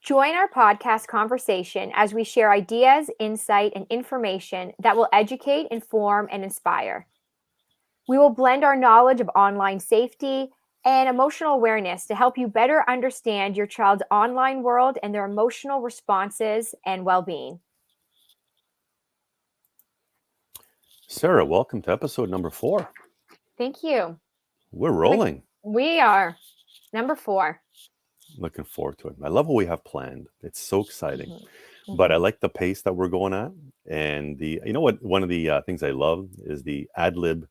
Join our podcast conversation as we share ideas, insight, and information that will educate, inform, and inspire. We will blend our knowledge of online safety and emotional awareness to help you better understand your child's online world and their emotional responses and well-being. Sarah, welcome to episode number 4. Thank you. We're rolling. We are. Number 4. Looking forward to it. I love what we have planned. It's so exciting. Mm-hmm. But I like the pace that we're going at. And one of the things I love is the ad lib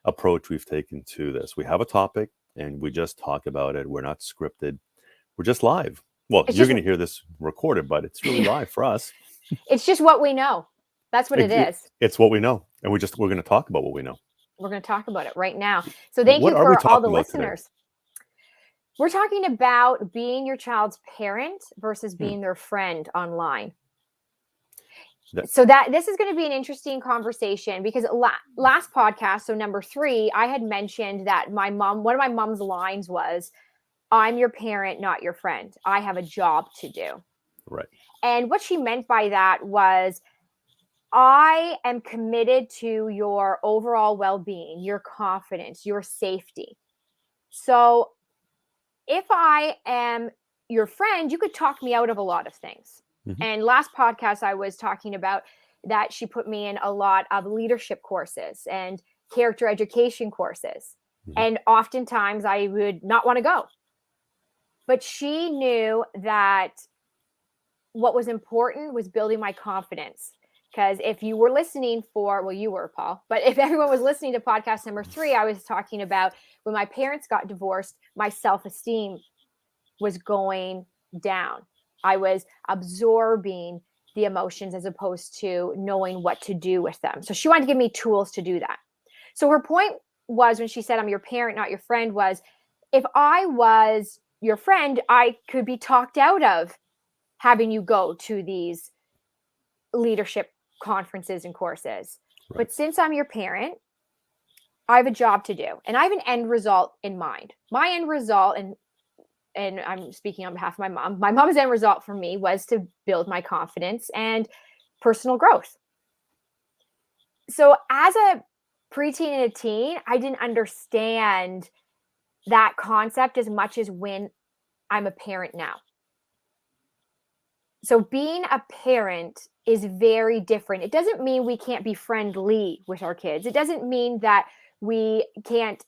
approach we've taken to this. We have a topic and we just talk about it. We're not scripted. We're just live. Well, you're going to hear this recorded, but it's really live for us. It's just what we know. That's what it is. It's what we know. And we're going to talk about what we know. We're going to talk about it right now. So thank you for all the listeners. Today? We're talking about being your child's parent versus being their friend online. So this is going to be an interesting conversation because last podcast, so number 3, I had mentioned that one of my mom's lines was, "I'm your parent, not your friend. I have a job to do." Right. And what she meant by that was, I am committed to your overall well-being, your confidence, your safety. So if I am your friend, you could talk me out of a lot of things. Mm-hmm. And last podcast, I was talking about that she put me in a lot of leadership courses and character education courses. Mm-hmm. And oftentimes I would not want to go. But she knew that what was important was building my confidence. Because if you were listening you were, Paul, but if everyone was listening to podcast number 3, I was talking about when my parents got divorced, my self-esteem was going down. I was absorbing the emotions as opposed to knowing what to do with them. So she wanted to give me tools to do that. So her point was, when she said, "I'm your parent, not your friend," was, if I was your friend, I could be talked out of having you go to these leadership conferences and courses. Right. But since I'm your parent, I have a job to do and I have an end result in mind. My end result, and I'm speaking on behalf of my mom, my mom's end result for me was to build my confidence and personal growth. So as a preteen and a teen, I didn't understand that concept as much as when I'm a parent now. So being a parent is very different. It doesn't mean we can't be friendly with our kids. It doesn't mean that we can't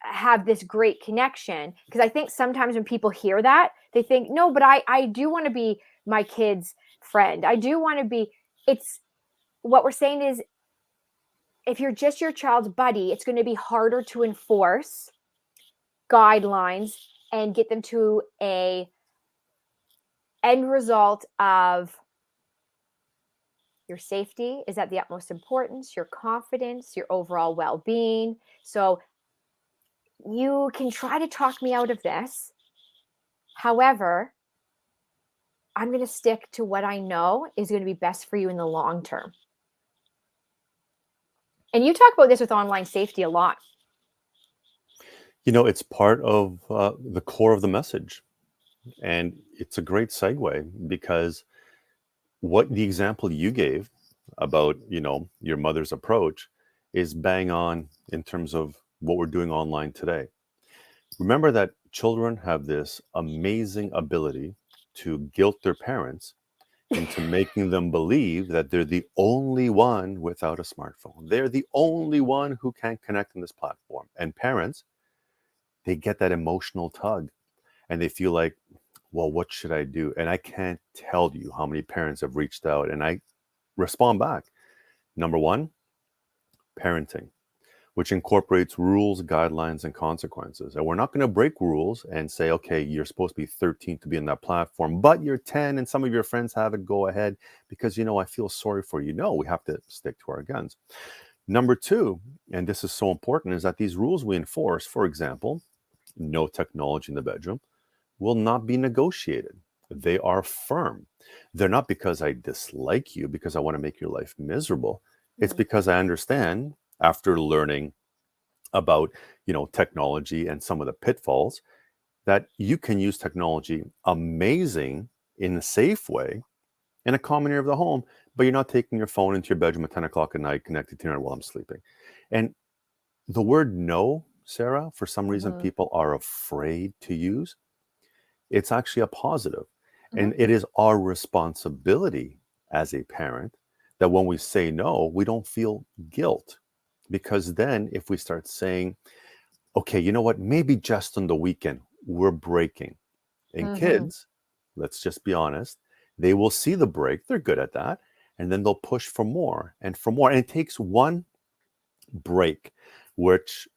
have this great connection. Because I think sometimes when people hear that, they think, no, but I do want to be my kid's friend. I do want to be, what we're saying is, if you're just your child's buddy, it's going to be harder to enforce guidelines and get them to a end result of your safety is at the utmost importance, your confidence, your overall well-being. So you can try to talk me out of this. However, I'm going to stick to what I know is going to be best for you in the long term. And you talk about this with online safety a lot. It's part of the core of the message. And it's a great segue because what the example you gave about, your mother's approach is bang on in terms of what we're doing online today. Remember that children have this amazing ability to guilt their parents into making them believe that they're the only one without a smartphone. They're the only one who can connect on this platform. And parents, they get that emotional tug and they feel like, well, what should I do? And I can't tell you how many parents have reached out and I respond back. Number 1, parenting, which incorporates rules, guidelines, and consequences. And we're not going to break rules and say, okay, you're supposed to be 13 to be in that platform, but you're 10 and some of your friends have it, go ahead because, I feel sorry for you. No, we have to stick to our guns. Number 2, and this is so important, is that these rules we enforce, for example, no technology in the bedroom, will not be negotiated. They are firm. They're not because I dislike you, because I want to make your life miserable. It's because I understand, after learning about, technology and some of the pitfalls, that you can use technology amazing in a safe way, in a common area of the home, but you're not taking your phone into your bedroom at 10 o'clock at night connected to internet while I'm sleeping. And the word no, Sarah, for some reason Mhm. people are afraid to use. It's actually a positive. Mhm. And it is our responsibility as a parent that when we say no, we don't feel guilt. Because then if we start saying, okay, you know what, maybe just on the weekend, we're breaking. And Mhm. kids, let's just be honest, they will see the break. They're good at that. And then they'll push for more and for more. And it takes one break, which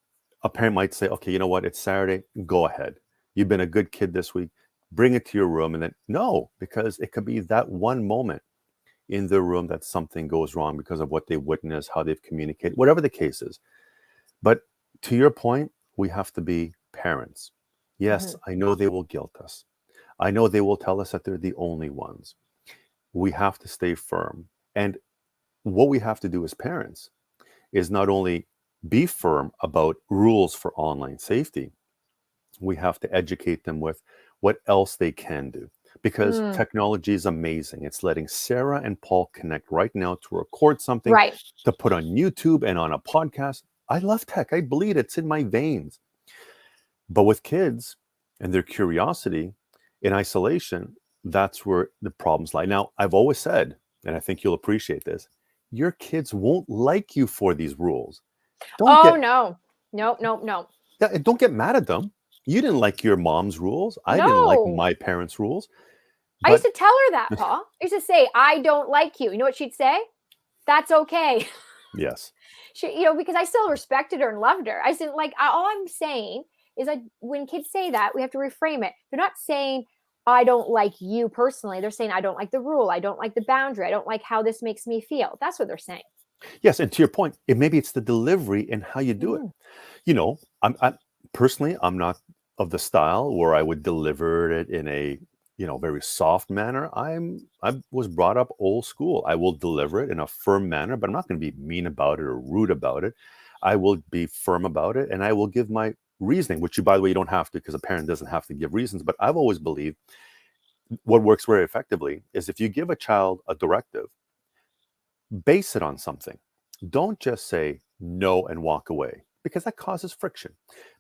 a parent might say, okay, you know what? It's Saturday. Go ahead. You've been a good kid this week. Bring it to your room. And then, no, because it could be that one moment in the room that something goes wrong because of what they witnessed, how they've communicated, whatever the case is. But to your point, we have to be parents. Yes, Mhm. I know they will guilt us. I know they will tell us that they're the only ones. We have to stay firm. And what we have to do as parents is not only be firm about rules for online safety, we have to educate them with what else they can do. Because Mm. technology is amazing. It's letting Sarah and Paul connect right now to record something, Right. to put on YouTube and on a podcast. I love tech. I bleed. It's in my veins. But with kids and their curiosity in isolation, that's where the problems lie. Now, I've always said, and I think you'll appreciate this, your kids won't like you for these rules. Don't Oh get no. Nope, nope, no. yeah, don't get mad at them. You didn't like your mom's rules. I didn't like No. my parents' rules. I used But to tell her that, Paul. I used to say, I don't like you. You know what she'd say? That's okay. yes, Because I still respected her and loved her. I said, like, all I'm saying is that when kids say that, we have to reframe it. They're not saying, I don't like you personally. They're saying, I don't like the rule. I don't like the boundary. I don't like how this makes me feel. That's what they're saying. yes, and to your point, maybe it's the delivery and how you do it. Mm-hmm. I'm personally, I'm not of the style where I would deliver it in a very soft manner. I was brought up old school. I will deliver it in a firm manner, but I'm not going to be mean about it or rude about it. I will be firm about it, and I will give my reasoning, which you, by the way, you don't have to because a parent doesn't have to give reasons. But I've always believed what works very effectively is if you give a child a directive, base it on something. Don't just say no and walk away because that causes friction.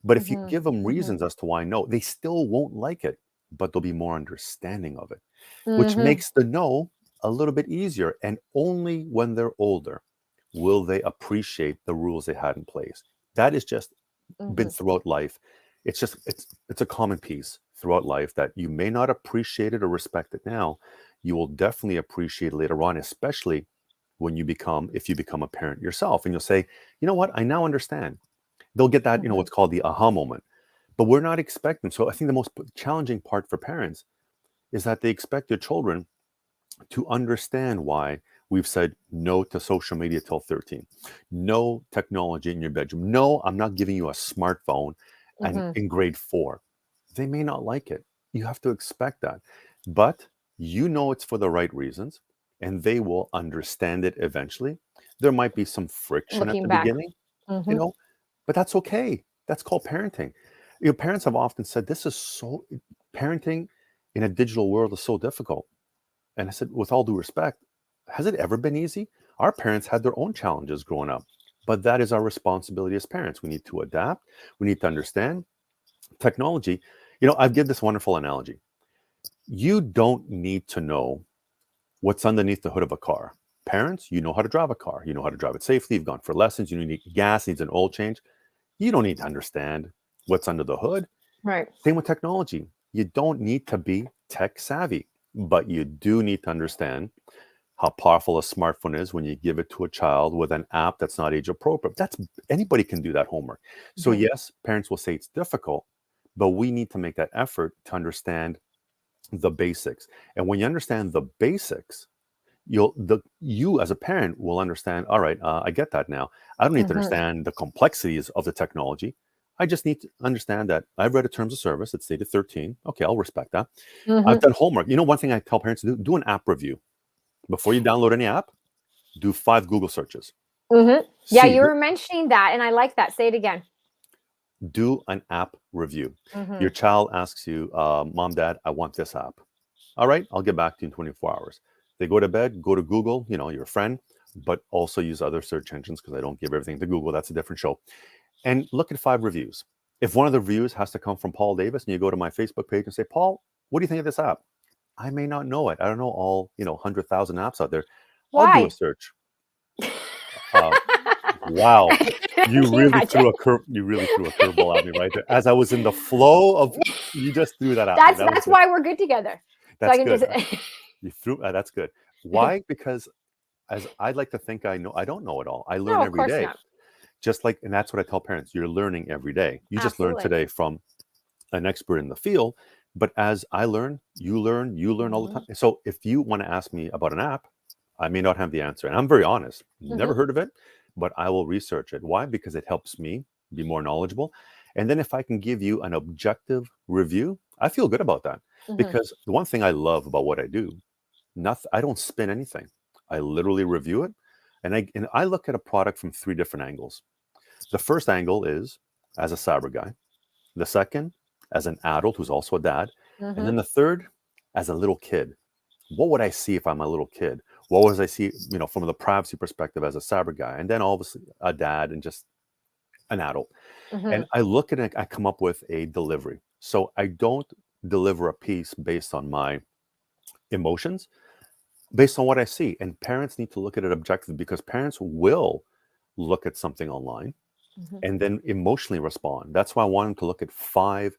But if you Mm-hmm. give them Mm-hmm. reasons as to why no, they still won't like it, but they'll be more understanding of it, which Mm-hmm. makes the no a little bit easier. And only when they're older will they appreciate the rules they had in place. That is just been Mm-hmm. throughout life. It's a common piece throughout life that you may not appreciate it or respect it now. You will definitely appreciate it later on, especially when if you become a parent yourself, and you'll say, you know what, I now understand. They'll get that, Mm-hmm. what's called the aha moment. But we're not expecting. So I think the most challenging part for parents is that they expect their children to understand why we've said no to social media till 13, no technology in your bedroom, no, I'm not giving you a smartphone and Mm-hmm. in grade 4. They may not like it. You have to expect that. But it's for the right reasons and they will understand it eventually. There might be some friction at Looking the back. beginning, you Mm-hmm. know, but that's okay. That's called parenting. Parents have often said parenting in a digital world is so difficult. And I said, with all due respect, has it ever been easy? Our parents had their own challenges growing up, but that is our responsibility as parents. We need to adapt. We need to understand technology. I've given this wonderful analogy. You don't need to know what's underneath the hood of a car. Parents, you know how to drive a car. You know how to drive it safely. You've gone for lessons. You need gas, needs an oil change. You don't need to understand what's under the hood. Right. Same with technology. You don't need to be tech savvy, but you do need to understand how powerful a smartphone is when you give it to a child with an app that's not age appropriate. That's Anybody can do that homework. So Mm-hmm. yes, parents will say it's difficult, but we need to make that effort to understand the basics. And when you understand the basics, you as a parent will understand, all right, I get that now. I don't need to Mm-hmm. understand the complexities of the technology. I just need to understand that I've read a terms of service. It's stated 13. Okay, I'll respect that. I've Mm-hmm. done homework. One thing I tell parents to do an app review. Before you download any app, do 5 Google searches. Mm-hmm. Yeah, See, you were mentioning that, and I like that. Say it again. do an app review. Mm-hmm. Your child asks you, Mom, Dad, I want this app. All right, I'll get back to you in 24 hours. They go to bed, go to Google, your friend, but also use other search engines because I don't give everything to Google. That's a different show. And look at 5 reviews. If one of the reviews has to come from Paul Davis and you go to my Facebook page and say, Paul, what do you think of this app? I may not know it. I don't know all, 100,000 apps out there. I'll do a Why? search. Uh, wow. Can you imagine? You really threw a curveball at me right there. As I was in the flow of, you just threw that at me. That was That's good. why we're good together. So I That's can good. just You threw, that's good. Why? Because as I'd like to think I know, I don't know it all. I learn No, of every course day. not. Just like, and that's what I tell parents, you're learning every day. You just learned Absolutely. today from an expert in the field, but as I learn, you learn all the time. So if you want to ask me about an app, I may not have the answer. And I'm very honest, never heard of it, but I will research it. Why? Because it helps me be more knowledgeable. And then if I can give you an objective review, I feel good about that. Because the one thing I love about what I do, I don't spin anything. I literally review it. And I look at a product from 3 different angles. The first angle is as a cyber guy. The second, as an adult who's also a dad. And then the third, as a little kid. What would I see if I'm a little kid? What would I see, from the privacy perspective as a cyber guy? And then obviously a dad and just an adult. And I look at it, I come up with a delivery. So I don't deliver a piece based on my emotions, based on what I see. And parents need to look at it objectively because parents will look at something online and then emotionally respond. That's why I want them to look at 5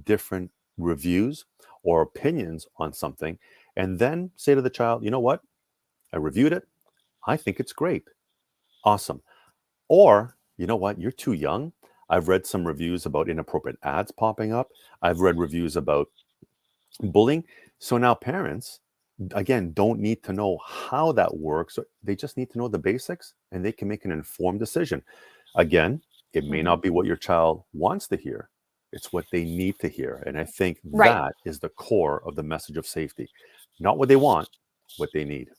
different reviews or opinions on something and then say to the child, you know what? I reviewed it. I think it's great. Awesome. Or, you know what? You're too young. I've read some reviews about inappropriate ads popping up. I've read reviews about bullying. So now parents, again, don't need to know how that works. They just need to know the basics and they can make an informed decision. Again, it may not be what your child wants to hear. It's what they need to hear. And I think Right. that is the core of the message of safety. Not what they want, what they need.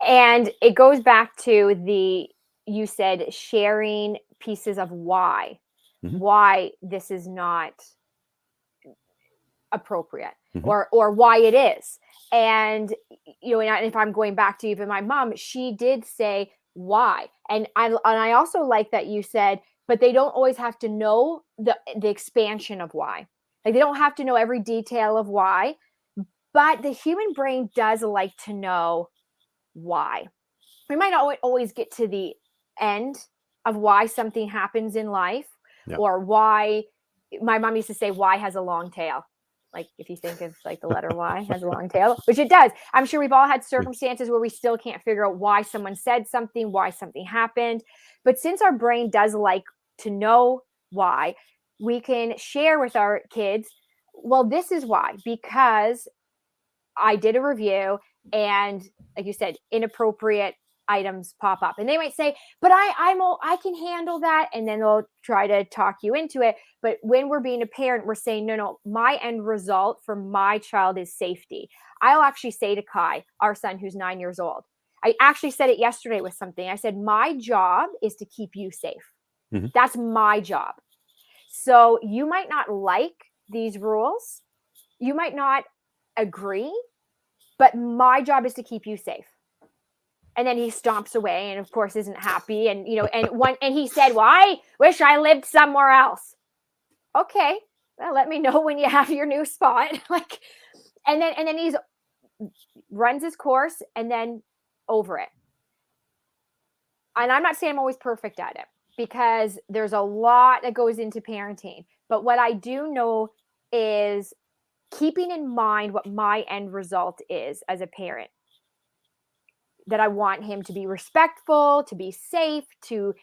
And it goes back to you said sharing pieces of Mhm, why this is not appropriate mhm, or why it is. And and if I'm going back to even my mom, she did say why. And I also like that you said, but they don't always have to know the expansion of why. Like they don't have to know every detail of why, but the human brain does like to know why. We might not always get to the end of why something happens in life yeah. or why my mom used to say why has a long tail. Like if you think of like the letter Y has a long tail, which it does. I'm sure we've all had circumstances where we still can't figure out why someone said something, why something happened. But since our brain does like to know why, we can share with our kids, well, this is why, because I did a review and like you said, inappropriate items pop up and they might say, but I can handle that. And then they'll try to talk you into it. But when we're being a parent, we're saying, no, my end result for my child is safety. I'll actually say to Kai, our son, who's 9 years old, I actually said it yesterday with something. I said, my job is to keep you safe. Mhm. That's my job. So you might not like these rules. You might not agree, but my job is to keep you safe. And then he stomps away and of course isn't happy. And and he said, well, I wish I lived somewhere else. Okay. Well, let me know when you have your new spot. And then he's runs his course and then over it. And I'm not saying I'm always perfect at it because there's a lot that goes into parenting. But what I do know is keeping in mind what my end result is as a parent, that I want him to be respectful, to be safe, to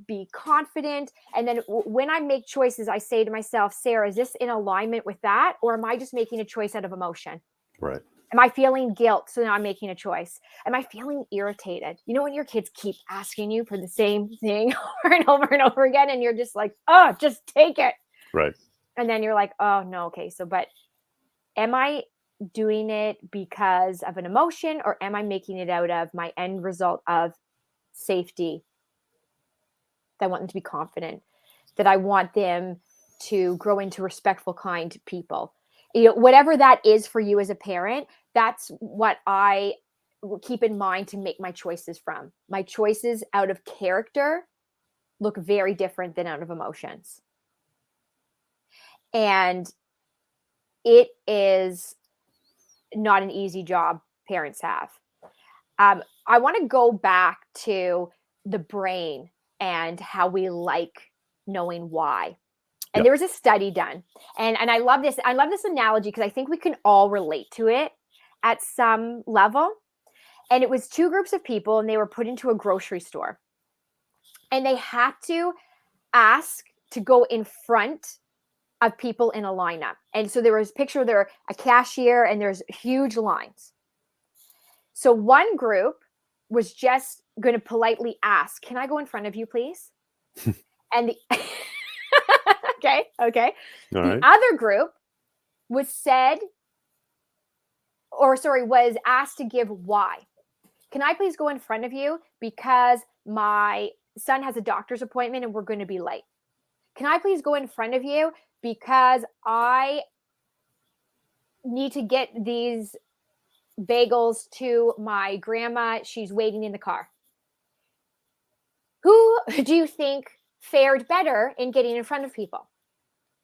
be confident. And then when I make choices, I say to myself, Sarah, is this in alignment with that? Or am I just making a choice out of emotion? Right. Am I feeling guilt? So now I'm making a choice. Am I feeling irritated? You know, when your kids keep asking you for the same thing over and over and over again, and you're just like, oh, just take it. Right. And then you're like, oh, no, okay. But am I doing it because of an emotion or am I making it out of my end result of safety? That I want them to be confident, that I want them to grow into respectful, kind people. whatever that is for you as a parent, that's what I keep in mind to make my choices from. My choices out of character look very different than out of emotions. And it is not an easy job parents have. I want to go back to the brain and how we like knowing why. And Yep. there was a study done. And I love this. I love this analogy because I think we can all relate to it at some level. And it was two groups of people, and they were put into a grocery store. And they had to ask to go in front of people in a lineup. And so there was a picture of there a cashier, and there's huge lines. So one group was just going to politely ask, "Can I go in front of you, please?" And the okay. All The right. other group was asked to give why. "Can I please go in front of you because my son has a doctor's appointment and we're going to be late? Can I please go in front of you because I need to get these bagels to my grandma. She's waiting in the car." Who do you think fared better in getting in front of people?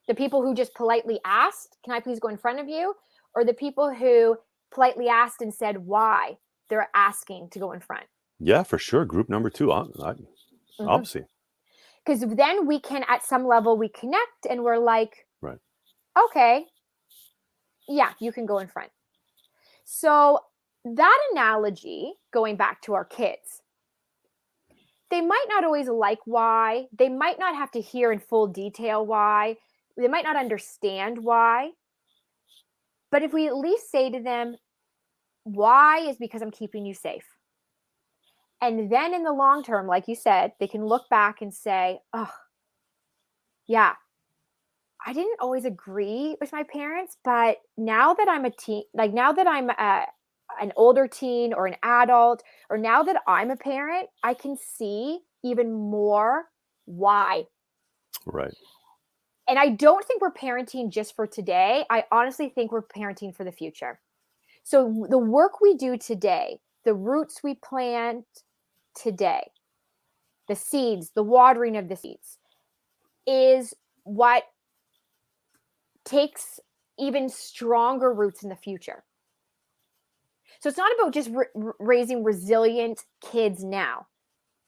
The people who just politely asked, "Can I please go in front of you?" Or the people who politely asked and said why they're asking to go in front? Yeah, for sure. Group number two, obviously. Because then we can, at some level, we connect and we're like, Right. okay, yeah, you can go in front. So that analogy, going back to our kids, they might not always like why. They might not have to hear in full detail why. They might not understand why. But if we at least say to them, why is because I'm keeping you safe. And then in the long term, like you said, they can look back and say, oh, yeah, I didn't always agree with my parents, but now that I'm a teen, like now that I'm an older teen or an adult, or now that I'm a parent, I can see even more why. Right. And I don't think we're parenting just for today. I honestly think we're parenting for the future. So the work we do today, the roots we plant today, the seeds, the watering of the seeds, is what takes even stronger roots in the future. So it's not about just raising resilient kids now,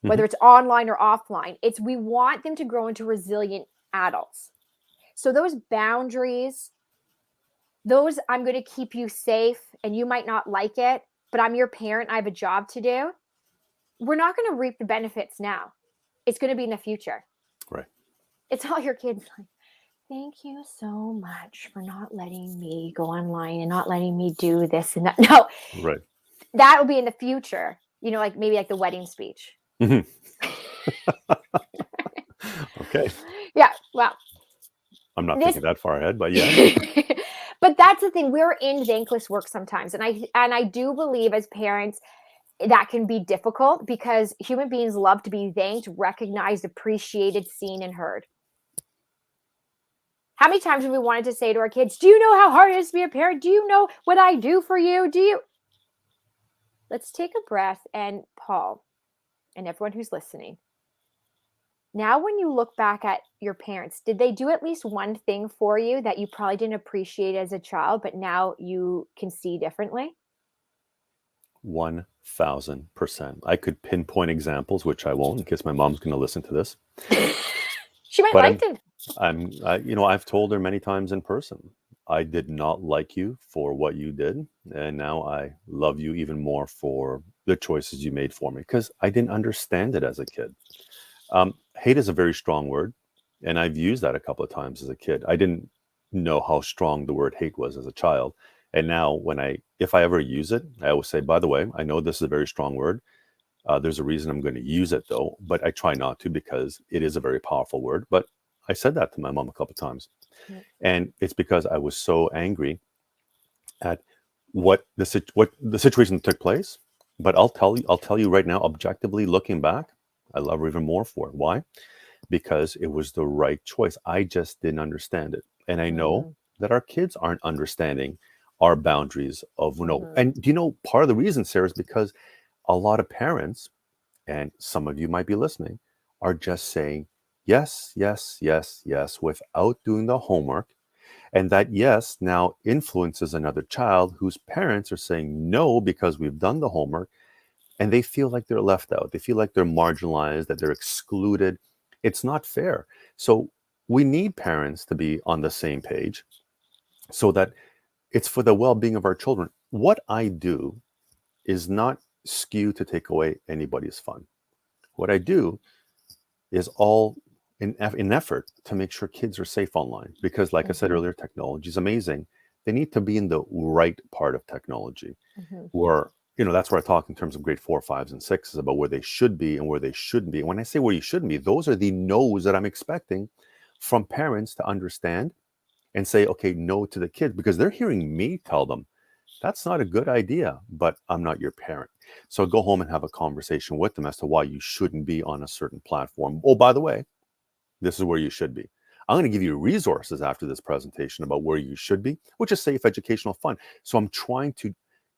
whether it's online or offline. It's we want them to grow into resilient adults. So those boundaries, those I'm going to keep you safe and you might not like it, but I'm your parent. I have a job to do. We're not going to reap the benefits now. It's going to be in the future. Right. It's all your kids like, thank you so much for not letting me go online and not letting me do this and that. No, Right. that will be in the future. You know, like maybe like the wedding speech. Okay. Yeah. Well, I'm not thinking that far ahead, but yeah. But that's the thing. We're in thankless work sometimes. And I do believe as parents that can be difficult because human beings love to be thanked, recognized, appreciated, seen, and heard. How many times have we wanted to say to our kids, do you know how hard it is to be a parent? Do you know what I do for you? Do you? Let's take a breath. And Paul, and everyone who's listening, now when you look back at your parents, did they do at least one thing for you that you probably didn't appreciate as a child, but now you can see differently? 1000%. I could pinpoint examples, which I won't in case my mom's going to listen to this. She might But like it. I've told her many times in person, I did not like you for what you did. And now I love you even more for the choices you made for me because I didn't understand it as a kid. Hate is a very strong word. And I've used that a couple of times as a kid. I didn't know how strong the word hate was as a child. And now if I ever use it, I always say, by the way, I know this is a very strong word. There's a reason I'm going to use it though, but I try not to because it is a very powerful word. But I said that to my mom a couple of times. Yeah. And it's because I was so angry at what the situation that took place. But I'll tell you right now, objectively looking back, I love her even more for it. Why? Because it was the right choice. I just didn't understand it. And I know that our kids aren't understanding our boundaries of, Mhm. and do you know part of the reason, Sarah, is because a lot of parents, and some of you might be listening, are just saying yes, yes, yes, yes, without doing the homework. And that yes now influences another child whose parents are saying no because we've done the homework, and they feel like they're left out. They feel like they're marginalized, that they're excluded. It's not fair. So we need parents to be on the same page so that it's for the well being of our children. What I do is not skewed to take away anybody's fun. What I do is all in effort to make sure kids are safe online. Because, like I said Mhm. earlier, technology is amazing. They need to be in the right part of technology, Mhm. where that's where I talk in terms of grade 4, 5s, and 6s about where they should be and where they shouldn't be. And when I say where you shouldn't be, those are the no's that I'm expecting from parents to understand and say, okay, no to the kids, because they're hearing me tell them that's not a good idea, but I'm not your parent. So go home and have a conversation with them as to why you shouldn't be on a certain platform. Oh, by the way, this is where you should be. I'm going to give you resources after this presentation about where you should be, which is safe, educational, fun. So I'm trying to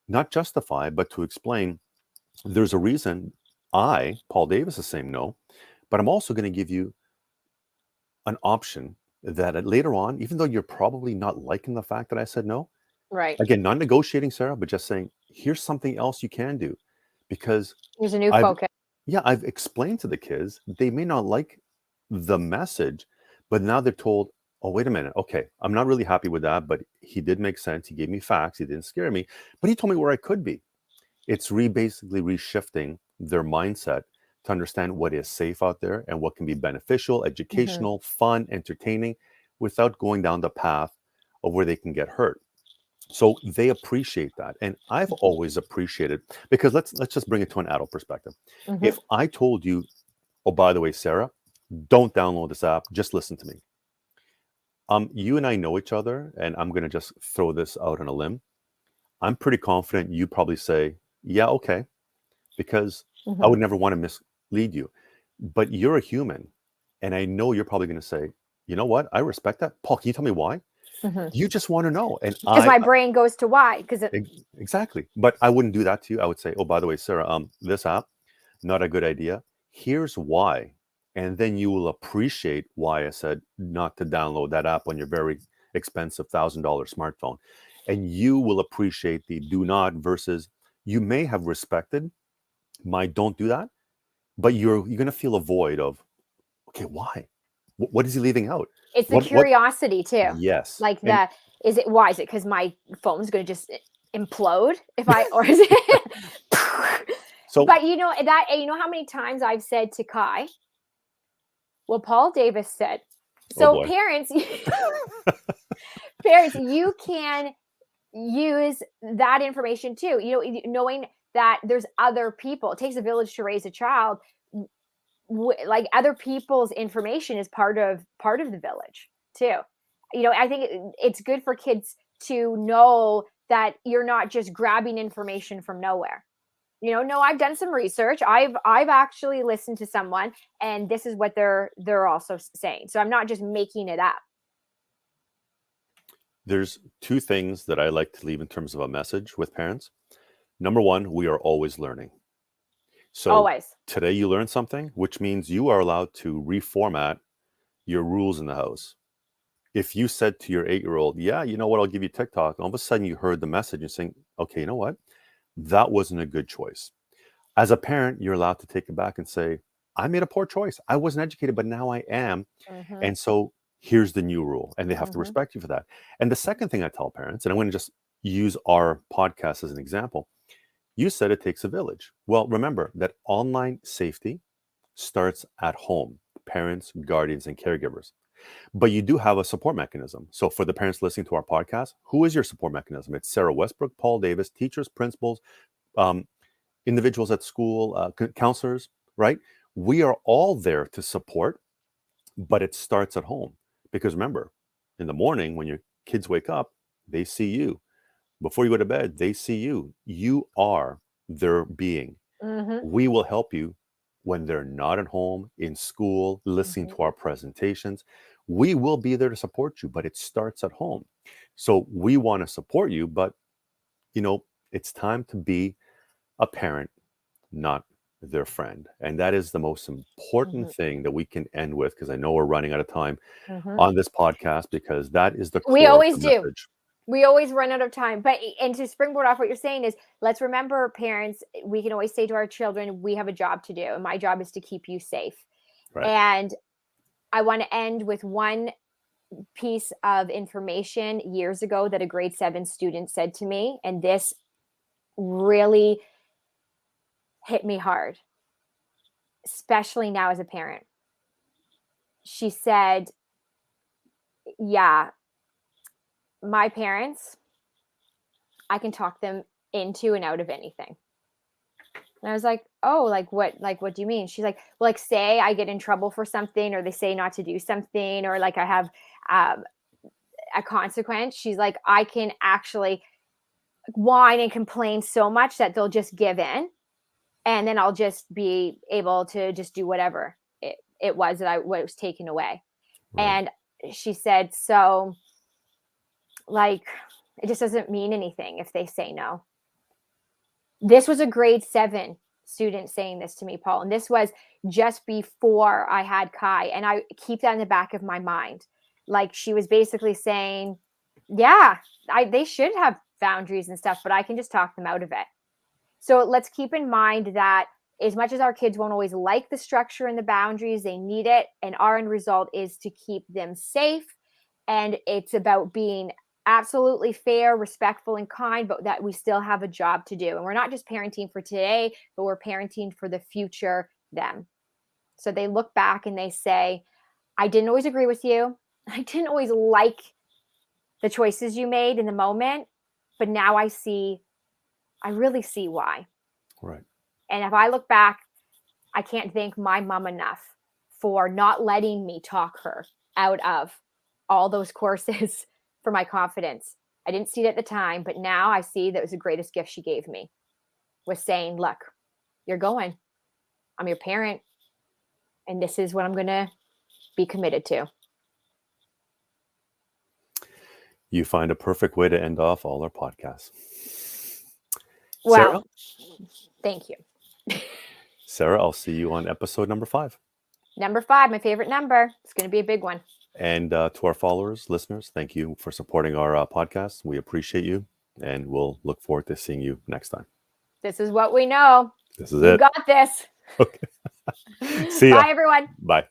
not justify, but to explain there's a reason Paul Davis, is saying no, but I'm also going to give you an option that later on, even though you're probably not liking the fact that I said no, Right. again, not negotiating, Sarah, but just saying, here's something else you can do. Because Here's a new I've, focus. yeah, I've explained to the kids, they may not like the message, but now they're told, oh, wait a minute. Okay, I'm not really happy with that, but he did make sense. He gave me facts. He didn't scare me, but he told me where I could be. It's basically reshifting their mindset to understand what is safe out there and what can be beneficial, Mhm. educational, fun, entertaining, without going down the path of where they can get hurt. So they appreciate that, and I've Mhm. always appreciated, because let's just bring it to an adult perspective. Mhm. If I told you, oh, by the way, Sarah, don't download this app, just listen to me. You and I know each other, and I'm going to just throw this out on a limb. I'm pretty confident you probably say, yeah, okay, because I Mhm. would never want to mislead you. But you're a human, and I know you're probably going to say, you know what, I respect that. Paul, can you tell me why? Mhm. You just want to know, and Because my brain goes to why? Because it. Exactly. But I wouldn't do that to you. I would say, oh, by the way, Sarah, this app, not a good idea. Here's why. And then you will appreciate why I said not to download that app on your very expensive $1,000 smartphone. And you will appreciate the do not versus, you may have respected my don't do that, but you're going to feel a void of, okay, why? What is he leaving out? It's the What? curiosity too. Yes. Like And the is it why is it because my phone's gonna just implode if I or is it so, but you know how many times I've said to Kai, well, Paul Davis said. oh So boy. parents, you can use that information too. Knowing that there's other people. It takes a village to raise a child. Like other people's information is part of the village too. I think it's good for kids to know that you're not just grabbing information from nowhere. No, I've done some research. I've actually listened to someone, and this is what they're also saying. So I'm not just making it up. There's two things that I like to leave in terms of a message with parents. Number one, we are always learning. So Always. today you learned something, which means you are allowed to reformat your rules in the house. If you said to your 8-year-old, yeah, you know what, I'll give you TikTok, all of a sudden you heard the message and saying, okay, you know what? That wasn't a good choice. As a parent, you're allowed to take it back and say, I made a poor choice. I wasn't educated, but now I am. Mhm. And so here's the new rule. And they have to Mhm. respect you for that. And the second thing I tell parents, and I'm going to just use our podcast as an example, you said it takes a village. Well, remember that online safety starts at home, parents, guardians, and caregivers. But you do have a support mechanism. So for the parents listening to our podcast, who is your support mechanism? It's Sara Westbrook, Paul Davis, teachers, principals, um, individuals at school, counselors, right? We are all there to support, but it starts at home. Because remember, in the morning when your kids wake up, they see you. Before you go to bed, they see you. You are their being. Mhm. We will help you when they're not at home, in school, listening Mhm. to our presentations. we will be there to support you, but it starts at home. So we want to support you, but it's time to be a parent, not their friend. And that is the most important thing that we can end with, because I know we're running out of time Mm-hmm. on this podcast, because that is the We core of always the do. message. We always run out of time. And to springboard off what you're saying is, let's remember, parents, we can always say to our children, we have a job to do. And my job is to keep you safe. Right. And I want to end with one piece of information years ago that a grade 7 student said to me. And this really hit me hard, especially now as a parent. She said, yeah, my parents, I can talk them into and out of anything. And I was like, oh, like what do you mean? She's like, well, like, say I get in trouble for something, or they say not to do something, or like I have a consequence. She's like, I can actually whine and complain so much that they'll just give in. And then I'll just be able to just do whatever it was that what was taken away. Right. And she said, so like, it just doesn't mean anything if they say no. This was a grade 7 student saying this to me, Paul. And this was just before I had Kai. And I keep that in the back of my mind. Like, she was basically saying, yeah, they should have boundaries and stuff, but I can just talk them out of it. So let's keep in mind that as much as our kids won't always like the structure and the boundaries, they need it. And our end result is to keep them safe. And it's about being absolutely fair, respectful, and kind, but that we still have a job to do. And we're not just parenting for today, but we're parenting for the future them. So they look back and they say, I didn't always agree with you. I didn't always like the choices you made in the moment, but now I really see why. Right. And if I look back, I can't thank my mom enough for not letting me talk her out of all those courses for my confidence. I didn't see it at the time, but now I see that it was the greatest gift she gave me, was saying, look, you're going. I'm your parent, and this is what I'm going to be committed to. You find a perfect way to end off all our podcasts. Well, Sarah? Thank you. Sarah, I'll see you on episode number 5. Number 5, my favorite number. It's going to be a big one. And to our followers, listeners, thank you for supporting our podcast. We appreciate you, and we'll look forward to seeing you next time. This is what we know. This is you it. Got this. Okay. See ya. Bye, everyone. Bye.